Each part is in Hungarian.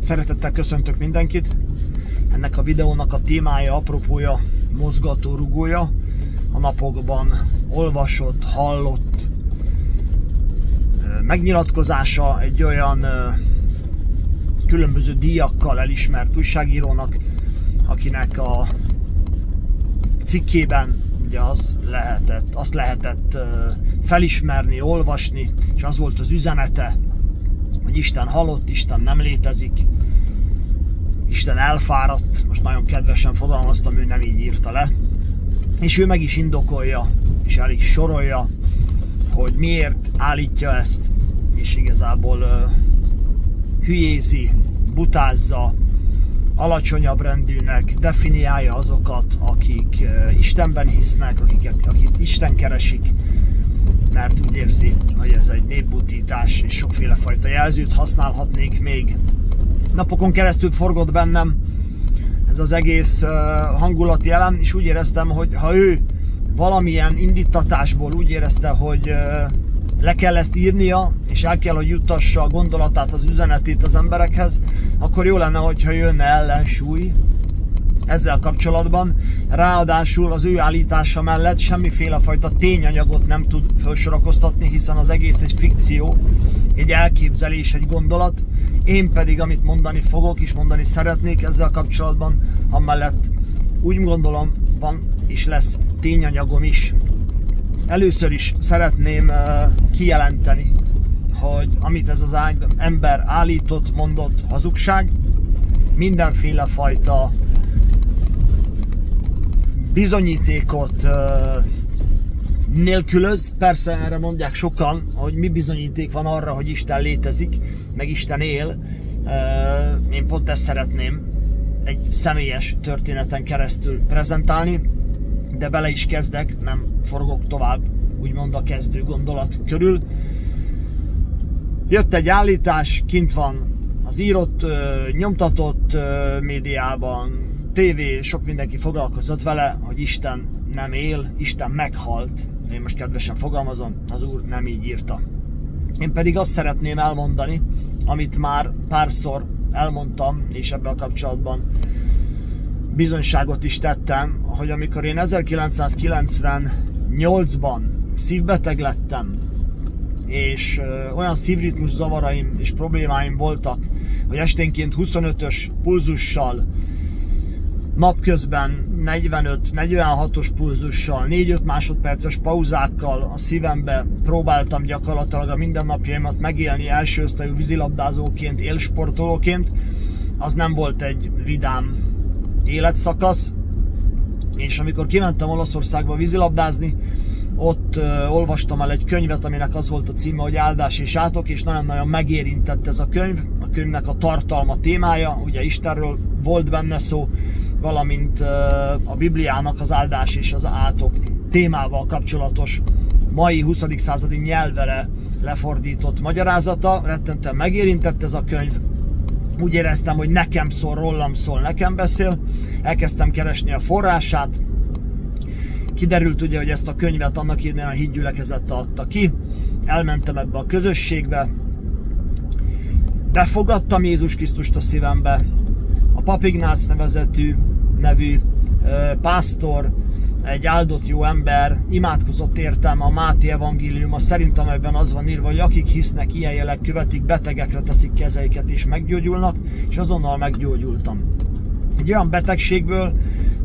Szeretettel köszöntök mindenkit. Ennek a videónak a témája, apropója, mozgatórugója a napokban olvasott, hallott megnyilatkozása egy olyan különböző díjakkal elismert újságírónak, akinek a cikkében ugye azt lehetett felismerni, olvasni, és az volt az üzenete, hogy Isten halott, Isten nem létezik, Isten elfáradt, most nagyon kedvesen fogalmaztam, ő nem így írta le, és ő meg is indokolja, és el is sorolja, hogy miért állítja ezt, és igazából hülyézi, butázza, alacsonyabb rendűnek definiálja azokat, akik Istenben hisznek, akit Isten keresik, mert úgy érzi, hogy ez egy népbutítás, és sokféle fajta jelzőt használhatnék még. Napokon keresztül forgott bennem ez az egész hangulati elem, és úgy éreztem, hogy ha ő valamilyen indítatásból úgy érezte, hogy le kell ezt írnia, és el kell, hogy juttassa a gondolatát, az üzenetét az emberekhez, akkor jó lenne, hogyha jönne ellensúly ezzel kapcsolatban. Ráadásul az ő állítása mellett semmiféle fajta tényanyagot nem tud felsorakoztatni, hiszen az egész egy fikció, egy elképzelés, egy gondolat. Én pedig, amit mondani fogok és mondani szeretnék ezzel kapcsolatban, amellett úgy gondolom van és lesz tényanyagom is. Először is szeretném kijelenteni, hogy amit ez az ember állított, mondott, hazugság, mindenféle fajta bizonyítékot nélkülöz. Persze erre mondják sokan, hogy mi bizonyíték van arra, hogy Isten létezik, meg Isten él. Én pont ezt szeretném egy személyes történeten keresztül prezentálni, de bele is kezdek, nem forgok tovább, úgymond a kezdő gondolat körül. Jött egy állítás, kint van az írott, nyomtatott médiában, tévé, sok mindenki foglalkozott vele, hogy Isten nem él, Isten meghalt. Én most kedvesen fogalmazom, az Úr nem így írta. Én pedig azt szeretném elmondani, amit már párszor elmondtam, és ebben kapcsolatban bizonyságot is tettem, hogy amikor én 1998-ban szívbeteg lettem, és olyan szívritmus zavaraim és problémáim voltak, hogy esténként 25-ös pulzussal, napközben 45-46-os pulzussal, 4-5 másodperces pauzákkal a szívembe próbáltam gyakorlatilag a mindennapjaimat megélni első osztályú vízilabdázóként, élsportolóként, az nem volt egy vidám életszakasz, és amikor kimentem Olaszországba vízilabdázni, ott olvastam el egy könyvet, aminek az volt a címe, hogy Áldás és átok, és nagyon-nagyon megérintett ez a könyv. A könyvnek a tartalma, témája, ugye Istenről volt benne szó, valamint a Bibliának az áldás és az átok témával kapcsolatos mai 20. századi nyelvre lefordított magyarázata. Rettentően megérintett ez a könyv. Úgy éreztem, hogy nekem szól, rólam szól, nekem beszél. Elkezdtem keresni a forrását. Kiderült ugye, hogy ezt a könyvet annak idején a Hitgyülekezete adta ki. Elmentem ebbe a közösségbe. Befogadtam Jézus Krisztust a szívembe. A Pap Ignác nevű pásztor, egy áldott jó ember, imádkozott értem a Máté evangéliuma szerint, amelyben az van írva, hogy akik hisznek, ilyen jelek követik, betegekre teszik kezeiket és meggyógyulnak, és azonnal meggyógyultam. Egy olyan betegségből,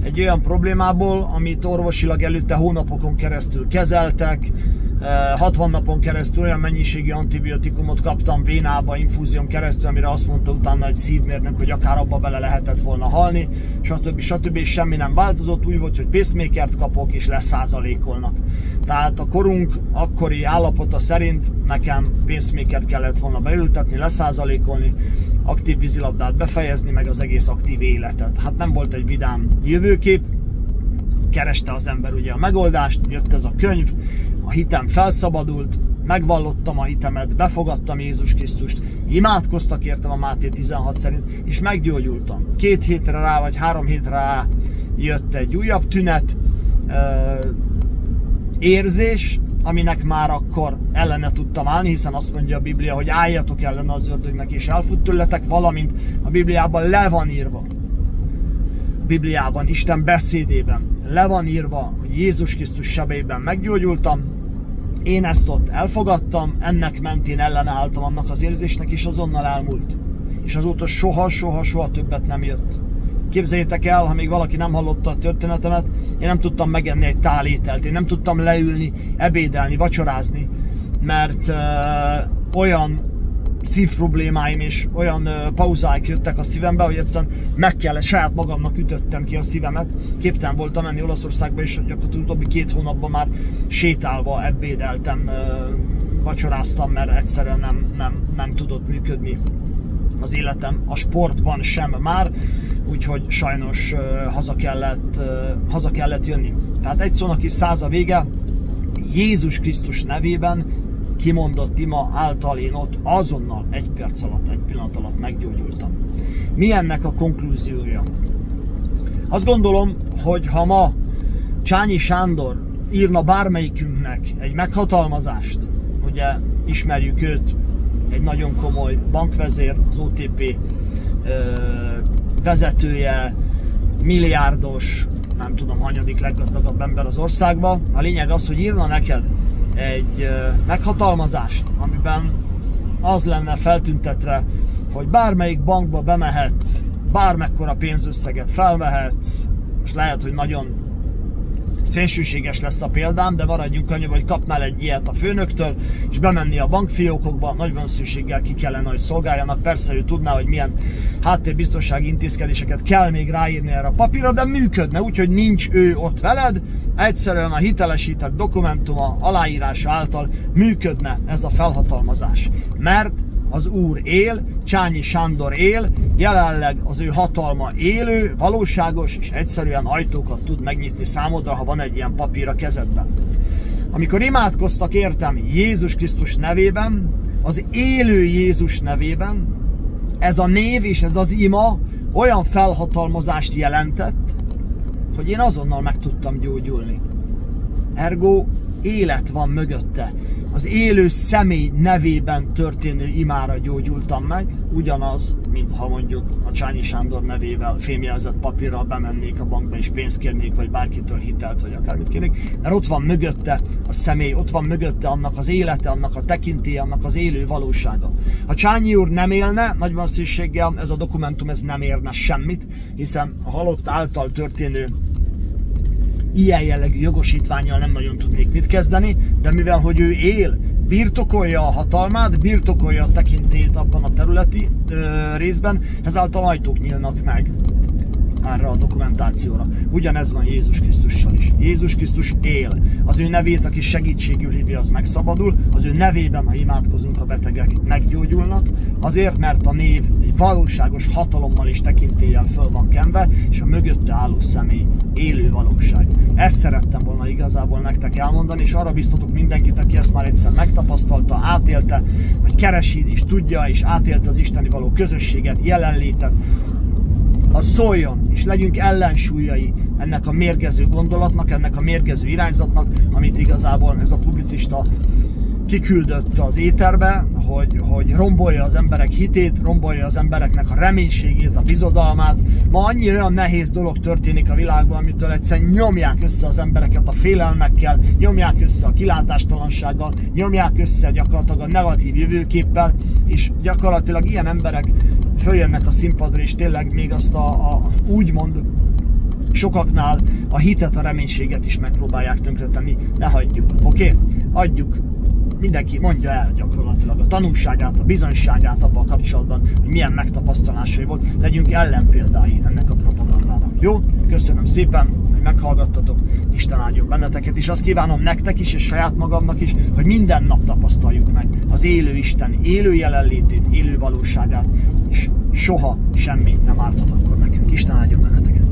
egy olyan problémából, amit orvosilag előtte hónapokon keresztül kezeltek, 60 napon keresztül olyan mennyiségű antibiotikumot kaptam vénába, infúzión keresztül, amire azt mondta utána egy szívmérnök, hogy akár abba bele lehetett volna halni, stb. És semmi nem változott, úgy volt, hogy pacemakert kapok és leszázalékolnak. Tehát a korunk akkori állapota szerint nekem pacemakert kellett volna beültetni, leszázalékolni, aktív vízilabdát befejezni, meg az egész aktív életet. Hát nem volt egy vidám jövőkép, kereste az ember ugye a megoldást, jött ez a könyv, a hitem felszabadult, megvallottam a hitemet, befogadtam Jézus Krisztust, imádkoztak értem a Máté 16 szerint, és meggyógyultam. 2 hétre rá, vagy 3 hétre rá jött egy újabb tünet, érzés, aminek már akkor ellene tudtam állni, hiszen azt mondja a Biblia, hogy álljatok ellene az ördögnek és elfut tőletek, valamint a Bibliában le van írva. A Bibliában, Isten beszédében le van írva, hogy Jézus Krisztus sebeiben meggyógyultam. Én ezt ott elfogadtam, ennek mentén ellenálltam annak az érzésnek, és azonnal elmúlt. És azóta soha többet nem jött. Képzeljétek el, ha még valaki nem hallotta a történetemet, én nem tudtam megenni egy tál ételt, én nem tudtam leülni, ebédelni, vacsorázni, mert olyan szívproblémáim és olyan pauzáik jöttek a szívembe, hogy egyszerűen saját magamnak ütöttem ki a szívemet. Képtelen voltam menni Olaszországba, és gyakorlatilag utóbbi 2 hónapban már sétálva ebédeltem, vacsoráztam, mert egyszerűen nem tudott működni az életem, a sportban sem már, úgyhogy sajnos haza kellett jönni. Tehát egy szónak is 100 a vége, Jézus Krisztus nevében kimondott ima által én ott azonnal 1 perc alatt, 1 pillanat alatt meggyógyultam. Mi ennek a konklúziója? Azt gondolom, hogy ha ma Csányi Sándor írna bármelyikünknek egy meghatalmazást, ugye ismerjük őt, egy nagyon komoly bankvezér, az OTP vezetője, milliárdos, nem tudom, hanyadik leggazdagabb ember az országban. A lényeg az, hogy írna neked egy meghatalmazást, amiben az lenne feltüntetve, hogy bármelyik bankba bemehet, bármekkora pénzösszeget felvehet, most lehet, hogy nagyon szélsőséges lesz a példám, de maradjunk annyiban, hogy kapnál egy ilyet a főnöktől, és bemenni a bankfiókokba, nagy valószínűséggel ki kellene, hogy szolgáljanak. Persze ő tudná, hogy milyen háttérbiztonsági intézkedéseket kell még ráírni erre a papírra, de működne, úgyhogy nincs ő ott veled, egyszerűen a hitelesített dokumentuma aláírása által működne ez a felhatalmazás. Mert az Úr él, Csányi Sándor él, jelenleg az ő hatalma élő, valóságos, és egyszerűen ajtókat tud megnyitni számodra, ha van egy ilyen papír a kezedben. Amikor imádkoztak értem Jézus Krisztus nevében, az élő Jézus nevében, ez a név és ez az ima olyan felhatalmazást jelentett, hogy én azonnal meg tudtam gyógyulni. Ergo élet van mögötte. Az élő személy nevében történő imára gyógyultam meg, ugyanaz, mint ha mondjuk a Csányi Sándor nevével fémjelzett papírral bemennék a bankba és pénzt kérnék, vagy bárkitől hitelt, vagy akármit kérnék, mert ott van mögötte a személy, ott van mögötte annak az élete, annak a tekintélye, annak az élő valósága. Ha Csányi úr nem élne, nagy valószínűséggel ez a dokumentum ez nem érne semmit, hiszen a halott által történő ilyen jellegű jogosítvánnyal nem nagyon tudnék mit kezdeni, de mivel hogy ő él, birtokolja a hatalmát, birtokolja a tekintélyét abban a területi részben, ezáltal ajtók nyílnak meg erre a dokumentációra. Ugyanez van Jézus Krisztussal is. Jézus Krisztus él. Az ő nevét, aki segítségül hívja, az megszabadul. Az ő nevében, ha imádkozunk, a betegek meggyógyulnak. Azért, mert a név egy valóságos hatalommal és tekintéllyel föl van kenve, és a mögötte álló személy élő valóság. Ezt szerettem volna igazából nektek elmondani, és arra biztatok mindenkit, aki ezt már egyszer megtapasztalta, átélte, vagy keresi, és tudja, és átélte az isteni való közösséget, jelenlétet, az szóljon, és legyünk ellensúlyai ennek a mérgező gondolatnak, ennek a mérgező irányzatnak, amit igazából ez a publicista kiküldött az éterbe, hogy rombolja az emberek hitét, rombolja az embereknek a reménységét, a bizodalmát. Ma annyi olyan nehéz dolog történik a világban, amitől egyszerűen nyomják össze az embereket a félelmekkel, nyomják össze a kilátástalansággal, nyomják össze gyakorlatilag a negatív jövőképpel, és gyakorlatilag ilyen emberek följönnek a színpadra, és tényleg még azt a úgymond sokaknál a hitet, a reménységet is megpróbálják tönkretenni. Ne hagyjuk, oké? Adjuk. Mindenki mondja el gyakorlatilag a tanulságát, a bizonyságát abban a kapcsolatban, hogy milyen megtapasztalásai volt. Legyünk ellenpéldái ennek a propagandának. Jó? Köszönöm szépen, hogy meghallgattatok. Isten áldjon benneteket, és azt kívánom nektek is, és saját magamnak is, hogy minden nap tapasztaljuk meg az élő Isten, élő jelenlétét, élő valóságát, és soha semmi nem árthat akkor nekünk. Isten áldjon benneteket.